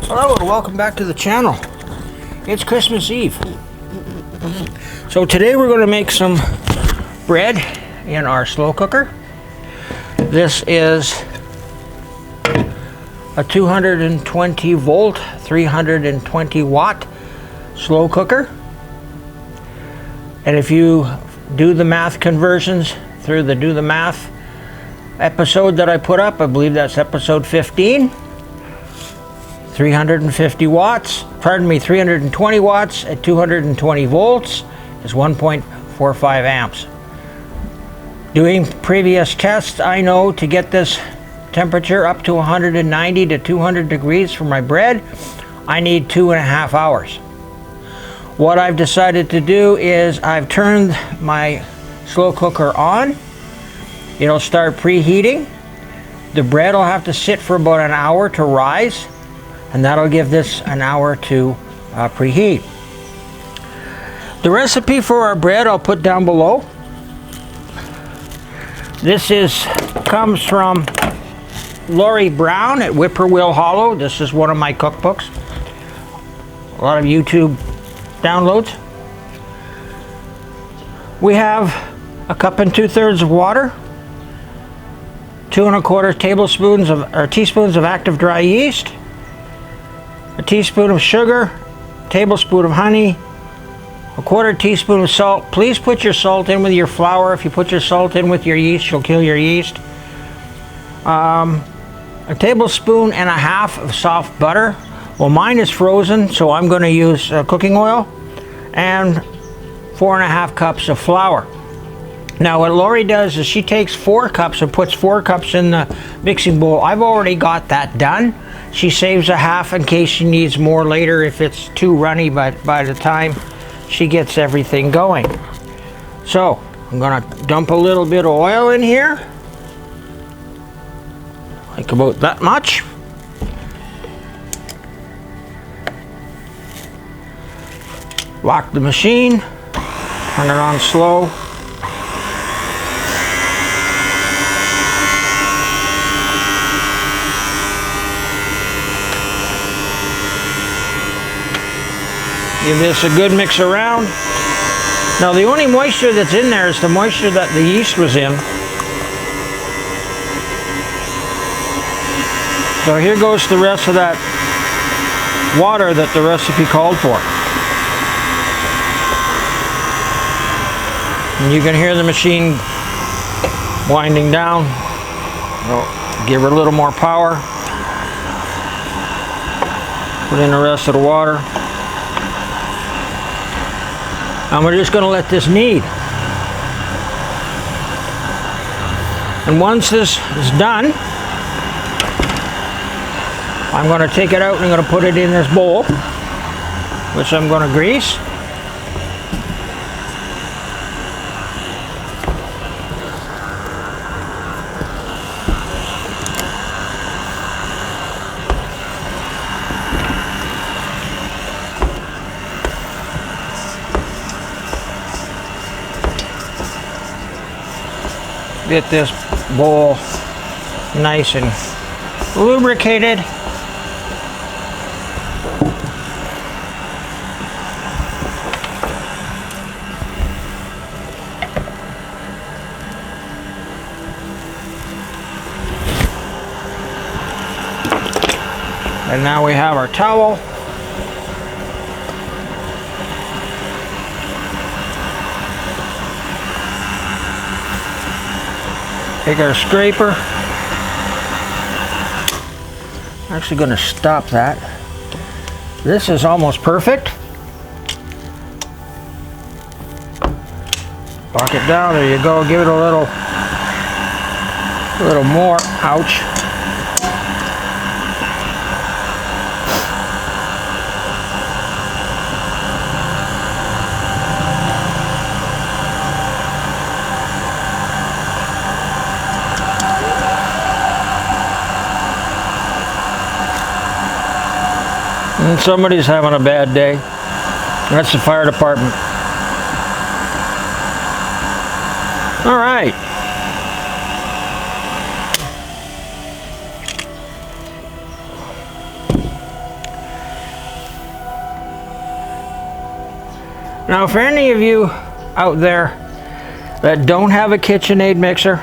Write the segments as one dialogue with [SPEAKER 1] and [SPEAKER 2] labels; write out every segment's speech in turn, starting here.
[SPEAKER 1] Hello and welcome back to the channel. It's Christmas Eve. So today we're going to make some bread in our slow cooker. This is a 220 volt, 320 watt slow cooker. And if you do the math conversions through the Do the Math episode that I put up, I believe that's episode 15. 350 watts, pardon me, 320 watts at 220 volts is 1.45 amps. Doing previous tests, I know to get this temperature up to 190 to 200 degrees for my bread, I need 2.5 hours. What I've decided to do is I've turned my slow cooker on. It'll start preheating. The bread will have to sit for about an hour to rise, and that'll give this an hour to preheat. The recipe for our bread I'll put down below. This comes from Lori Brown at Whippoorwill Hollow. This is one of my cookbooks. A lot of YouTube downloads. We have a cup and 2/3 of water, 2 1/4 teaspoons of active dry yeast, a teaspoon of sugar, a tablespoon of honey, 1/4 teaspoon of salt. Please put your salt in with your flour. If you put your salt in with your yeast, you'll kill your yeast. A tablespoon and a half of soft butter. Well, mine is frozen, so I'm going to use cooking oil, and 4.5 cups of flour. Now what Lori does is she takes 4 cups and puts 4 cups in the mixing bowl. I've already got that done. She saves a half in case she needs more later if it's too runny by the time she gets everything going. So I'm gonna dump a little bit of oil in here, like about that much. Lock the machine, turn it on slow. Give this a good mix around. Now the only moisture that's in there is the moisture that the yeast was in. So here goes the rest of that water that the recipe called for. And you can hear the machine winding down. I'll give her a little more power. Put in the rest of the water. And we're just going to let this knead. And once this is done, I'm going to take it out and I'm going to put it in this bowl, which I'm going to grease. Get this bowl nice and lubricated. And now we have our towel. Take our scraper. I'm actually going to stop that. This is almost perfect. Lock it down. There you go. Give it a little more. Ouch. And somebody's having a bad day. That's the fire department. All right. Now, for any of you out there that don't have a KitchenAid mixer,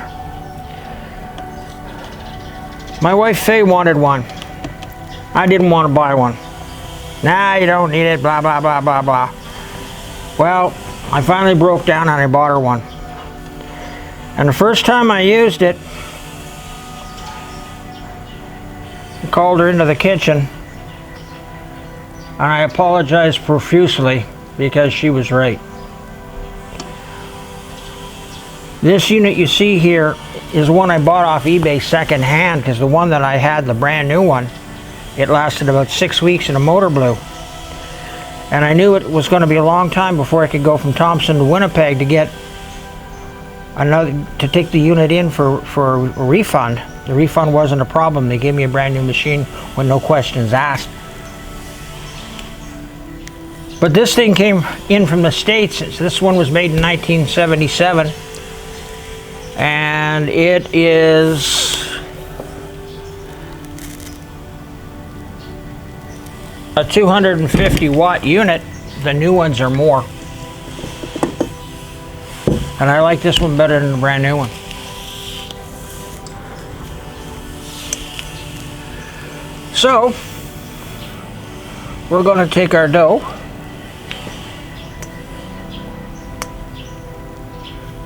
[SPEAKER 1] my wife Faye wanted one. I didn't want to buy one. Nah, you don't need it, blah, blah, blah, blah, blah. Well, I finally broke down and I bought her one. And the first time I used it, I called her into the kitchen and I apologized profusely because she was right. This unit you see here is one I bought off eBay secondhand, because the one that I had, the brand new one, it lasted about 6 weeks and the motor blew. And I knew it was going to be a long time before I could go from Thompson to Winnipeg to get another, to take the unit in for a refund. The refund wasn't a problem. They gave me a brand new machine with no questions asked. But this thing came in from the States. This one was made in 1977. And it is a 250 watt unit. The new ones are more. And I like this one better than the brand new one. So, we're going to take our dough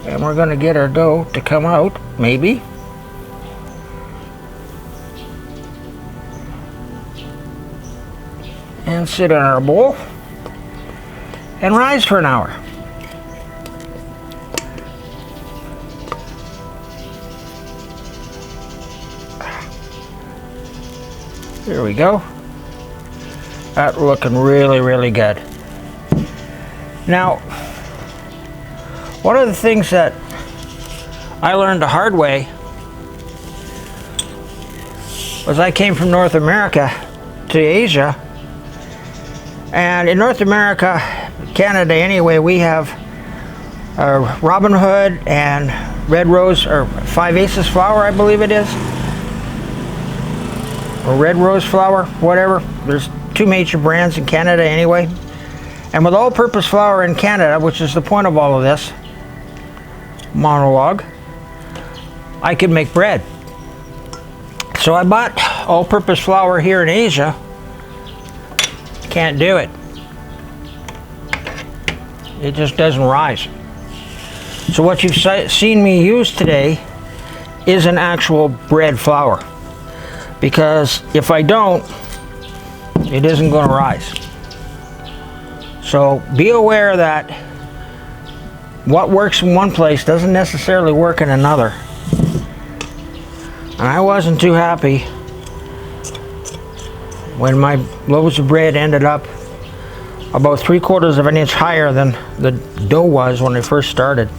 [SPEAKER 1] and we're going to get our dough to come out, maybe. And sit in our bowl and rise for an hour. There we go. That's looking really, really good. Now, one of the things that I learned the hard way was I came from North America to Asia. And in North America, Canada anyway, we have Robin Hood and Red Rose, or 5/8 flour, I believe it is. Or Red Rose flour, whatever. There's two major brands in Canada anyway. And with all-purpose flour in Canada, which is the point of all of this monologue, I could make bread. So I bought all-purpose flour here in Asia. Can't do it. It just doesn't rise. So what you've seen me use today is an actual bread flour, because if I don't, it isn't going to rise. So be aware that what works in one place doesn't necessarily work in another. And I wasn't too happy when my loaves of bread ended up about 3/4 of an inch higher than the dough was when I first started.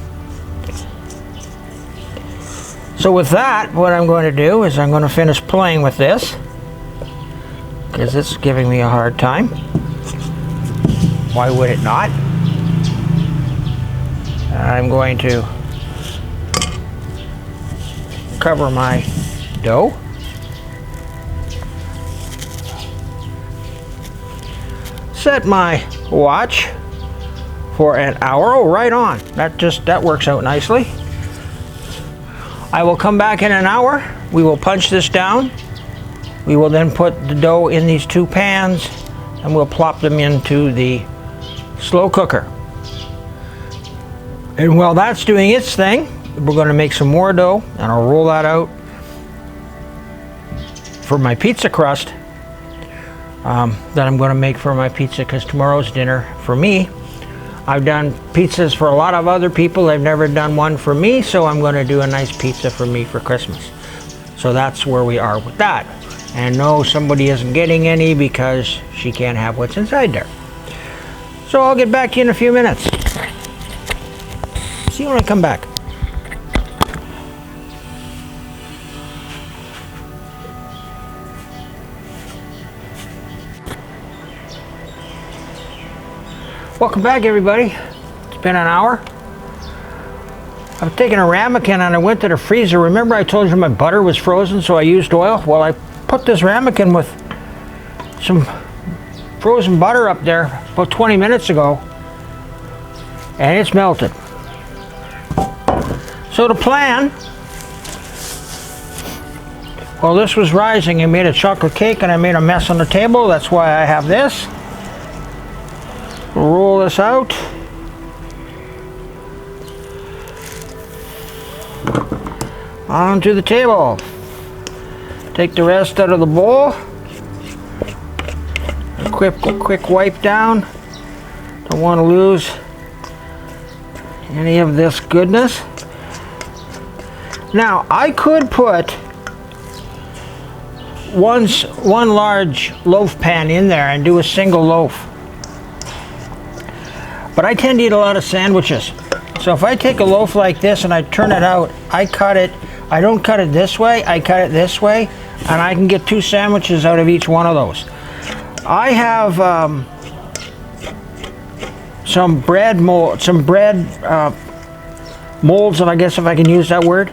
[SPEAKER 1] So with that, what I'm going to do is I'm going to finish playing with this, because it's giving me a hard time. Why would it not? I'm going to cover my dough. Set my watch for an hour. Oh, right on. That works out nicely. I will come back in an hour. We will punch this down. We will then put the dough in these two pans and we'll plop them into the slow cooker. And while that's doing its thing, we're going to make some more dough, and I'll roll that out for my pizza crust that I'm going to make for my pizza, because tomorrow's dinner for me. I've done pizzas for a lot of other people. I've never done one for me, so I'm going to do a nice pizza for me for Christmas. So that's where we are with that. And no, somebody isn't getting any because she can't have what's inside there. So I'll get back to you in a few minutes. See you when I come back. Welcome back, everybody. It's been an hour. I've taken a ramekin and I went to the freezer. Remember I told you my butter was frozen, so I used oil? Well, I put this ramekin with some frozen butter up there about 20 minutes ago. and it's melted. So the plan, while this was rising, I made a chocolate cake and I made a mess on the table. That's why I have this. We'll roll this out. Onto the table. Take the rest out of the bowl. A quick wipe down. Don't want to lose any of this goodness. Now I could put one large loaf pan in there and do a single loaf, but I tend to eat a lot of sandwiches. So if I take a loaf like this and I turn it out, I cut it. I don't cut it this way, I cut it this way, and I can get 2 sandwiches out of each one of those. I have some bread molds, I guess if I can use that word,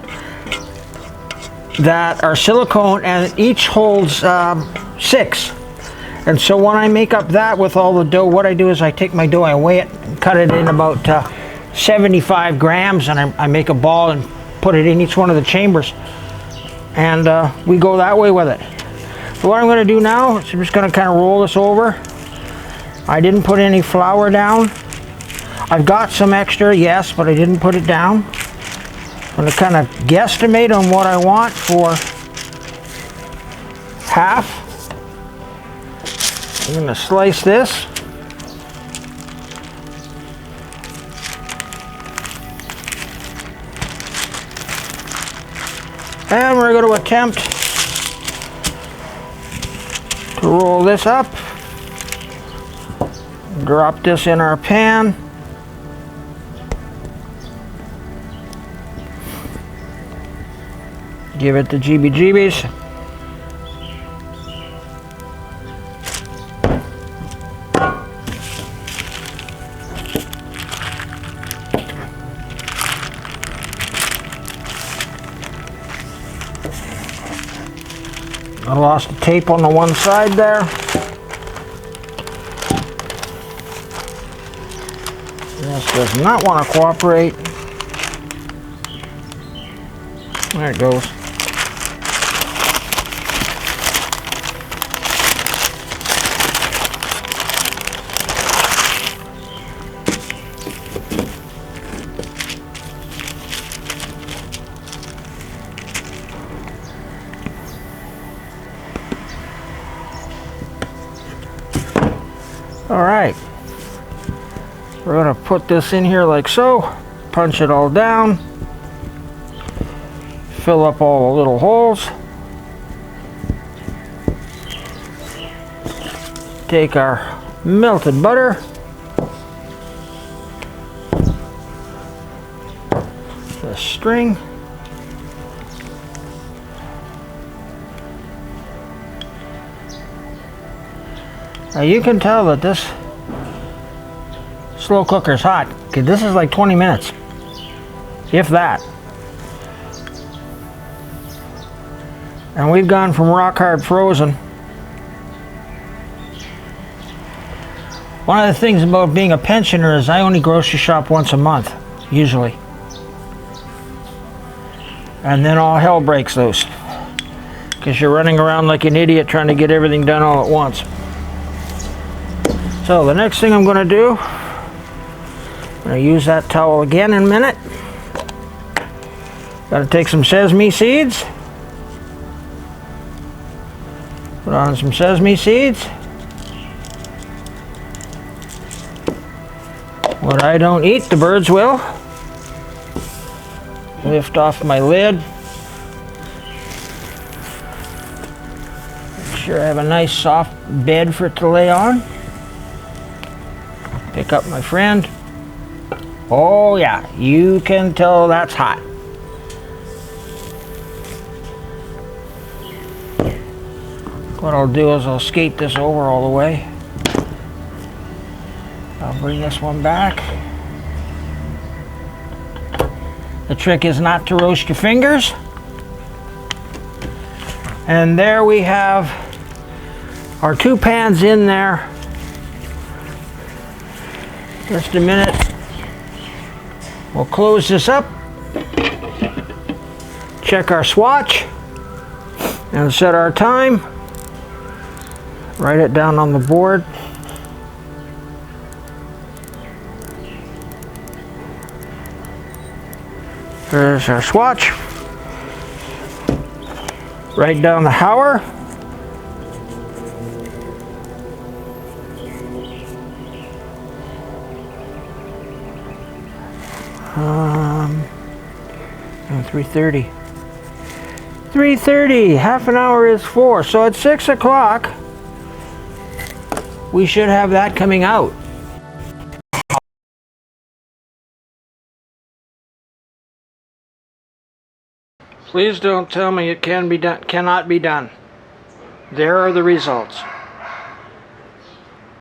[SPEAKER 1] that are silicone, and each holds 6. And so when I make up that with all the dough, what I do is I take my dough, I weigh it, and cut it in about 75 grams, and I make a ball and put it in each one of the chambers, and we go that way with it. So what I'm going to do now is I'm just going to kind of roll this over. I didn't put any flour down. I've got some extra, yes, but I didn't put it down. I'm going to kind of guesstimate on what I want for half. I'm going to slice this. And we're going to attempt to roll this up. Drop this in our pan. Give it the GBGBs. I lost the tape on the one side there. This does not want to cooperate. There it goes. All right, we're going to put this in here like so, punch it all down, fill up all the little holes, take our melted butter, the string, now you can tell that this slow cooker is hot, because this is like 20 minutes, if that. And we've gone from rock hard frozen. One of the things about being a pensioner is I only grocery shop once a month, usually. And then all hell breaks loose, because you're running around like an idiot trying to get everything done all at once. So the next thing I'm going to do, I'm going to use that towel again in a minute. Got to take some sesame seeds. Put on some sesame seeds. What I don't eat, the birds will. Lift off my lid. Make sure I have a nice soft bed for it to lay on. Pick up my friend. Oh yeah, you can tell that's hot. What I'll do is I'll skate this over all the way. I'll bring this one back. The trick is not to roast your fingers. And there we have our 2 pans in there. Just a minute. We'll close this up, check our swatch, and set our time. Write it down on the board. There's our swatch. Write down the hour. Oh, 3:30. 3:30. Half an hour is 4. So at 6 o'clock, we should have that coming out. Please don't tell me it can be done, cannot be done. There are the results.